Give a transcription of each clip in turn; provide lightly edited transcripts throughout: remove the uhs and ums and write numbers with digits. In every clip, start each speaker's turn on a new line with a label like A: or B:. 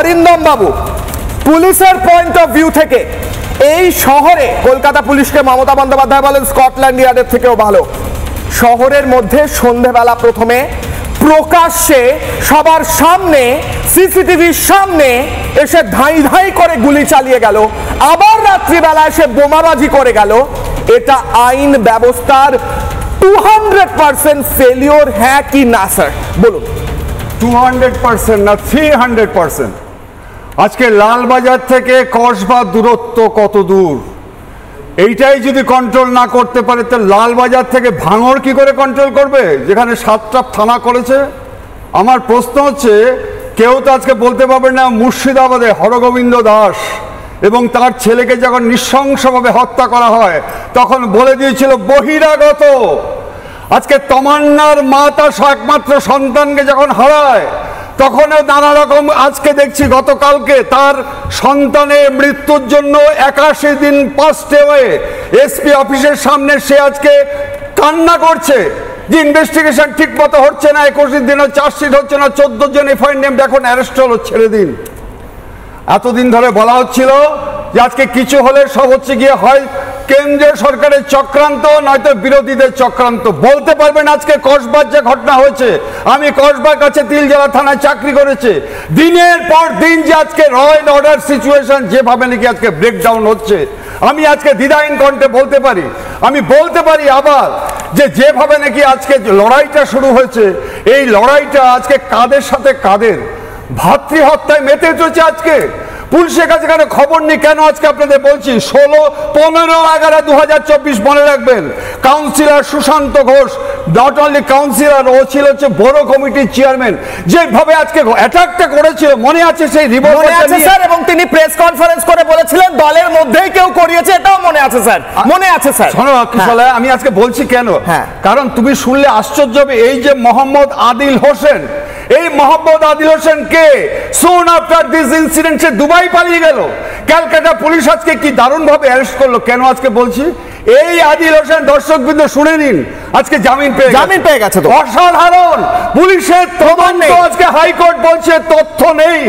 A: অরিন্দম বাবু, পুলিশের point of view থেকে এই শহরে কলকাতা পুলিশকে মমতা বন্দ্যোপাধ্যায় বলেন স্কটল্যান্ড ইয়ার্ডের থেকেও ভালো। শহরের মধ্যে সন্ধেবেলা প্রথমে প্রকাশ্যে সবার সামনে সিসিটিভির সামনে এসে ধাই ধাই করে গুলি চালিয়ে গেল, আবার রাত্রিবেলা এসে বোমাবাজি করে গেল। এটা আইন ব্যবস্থার 200% ফেলিওর, হ্যাঁ কি না স্যার বলুন?
B: 200% না 300%। আজকে লালবাজার থেকে কসবা দূরত্ব কত দূর, এইটাই যদি কন্ট্রোল না করতে পারে তো লালবাজার থেকে ভাঙড় কি করে কন্ট্রোল করবে, যেখানে 7টা থানা করেছে? আমার প্রশ্ন হচ্ছে, কেউ তো আজকে বলতে পারবে না মুর্শিদাবাদে হরগোবিন্দ দাস এবং তার ছেলেকে যখন নৃশংসভাবে হত্যা করা হয় তখন বলে দিয়েছিল বহিরাগত। আজকে তমান্নার মা তার একমাত্র সন্তানকে যখন হারায় তখনও নানা রকম, আজকে দেখছি গতকালকে তার সন্তানের মৃত্যুর জন্য 81 দিন পাস্টে হয়ে এসপি অফিসের সামনে সে আজকে কান্না করছে যে ইনভেস্টিগেশন ঠিক মতো হচ্ছে না, 21 দিনও চার্জশিট হচ্ছে না, 14 জন এফআইআর নেম এখন অ্যারেস্ট হলো, ছেড়ে দিন। এতদিন ধরে বলা হচ্ছিল যে আজকে কিছু হলে সব হচ্ছে গিয়ে হয় কেন্দ্রীয় সরকারের চক্রান্ত নয়তো বিরোধীদের চক্রান্ত। বলতে পারবেন আজকে কসবার যে ঘটনা হয়েছে, আমি কসবার কাছে তিলজলা থানায় চাকরি করেছি, দিনের পর দিন যে আজকে ল অ্যান্ড অর্ডার সিচুয়েশন যেভাবে নাকি আজকে ব্রেকডাউন হচ্ছে, আমি আজকে দ্বিধাহীন কণ্ঠে বলতে পারি, আমি বলতে পারি আবার যে যেভাবে নাকি আজকে লড়াইটা শুরু হয়েছে, এই লড়াইটা আজকে কাদের সাথে কাদের ভাতৃ হত্যায় মেতে চলছে। আজকে পুলিশের কাছে কেন খবর নেই? কেন আজকে আপনাদের বলছি 16-15-11-2024 মনে রাখবেন, councillor Sushanta Ghosh not only councillor, ও ছিল হচ্ছে বড় কমিটির চেয়ারম্যান, যেভাবে আজকে অ্যাটাকটা করেছিল মনে আছে সেই রিপোর্ট আছে
A: স্যার, এবং তিনি প্রেস কনফারেন্স করে বলেছিলেন দলের মধ্যেই কেউ করিয়েছে, এটাও মনে আছে স্যার, মনে আছে স্যার।
B: শোনো আমি আজকে বলছি কেন, কারণ তুমি শুনলে আশ্চর্য হবে। এই যে মোহাম্মদ আদিল হোসেন, এই মোহাম্মদ আদিল হোসেন কে সুন আফটার দিস ইনসিডেন্ট সে দুবাই পালিয়ে গেল। ক্যালকাটা পুলিশ আজকে কি দারুণ ভাবে অ্যারেস্ট করলো। কেন আজকে বলছি, এই আদিল হোসেন দর্শকবৃন্দ শুনে নিন, আজকে জামিন পেয়ে গেছে। অসাধারণ পুলিশের তদন্ত, আজকে হাইকোর্ট বলছে তথ্য নেই,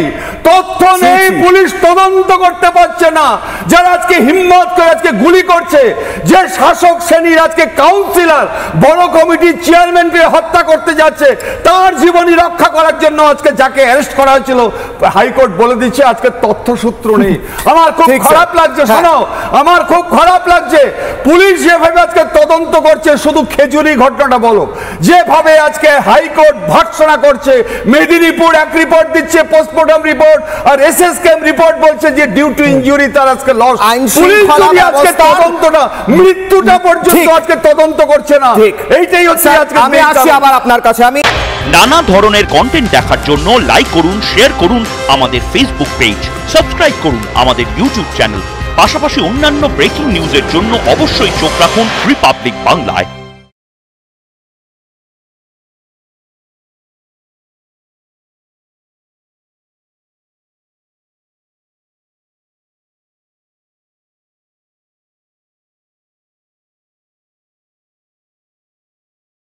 B: পুলিশ তদন্ত করতে পারছে না। যারা আজকে হিম্মত করে আজকে গুলি করছে, যে শাসক শ্রেণীর আজকে কাউন্সিলর বড় কমিটির চেয়ারম্যানকে হত্যা করতে যাচ্ছে, তার জীবনী রক্ষা করার জন্য আজকে যাকে অ্যারেস্ট করা হয়েছিল হাইকোর্ট বলে দিচ্ছে আজকে তথ্যসূত্র নেই। আমার খুব খারাপ লাগছে, শোনো আমার খুব খারাপ লাগছে পুলিশ যেভাবে আজকে তদন্ত করছে। শুধু খেজুরি ঘটনাটা বলো, যেভাবে আজকে হাইকোর্ট ভর্ৎসনা করছে, মেদিনীপুর এক রিপোর্ট দিচ্ছে পোস্টমর্টম রিপোর্ট, আর এসএসকেএম রিপোর্ট বলছে যে ডিউ টু ইনজুরি তার আজকে লস। পুলিশ যদি আজকে তদন্তটা মৃত্যুটা পর্যন্ত আজকে তদন্ত করছে না, এইটাই হচ্ছে আজকে।
A: আমি আসি আবার আপনার কাছে। আমি
C: নানা ধরনের কন্টেন্ট দেখার জন্য লাইক করুন, শেয়ার করুন আমাদের ফেসবুক পেজ, সাবস্ক্রাইব করুন আমাদের ইউটিউব চ্যানেল। পাশাপাশি অন্যান্য ব্রেকিং নিউজের জন্য অবশ্যই চোখ রাখুন রিপাবলিক বাংলায়।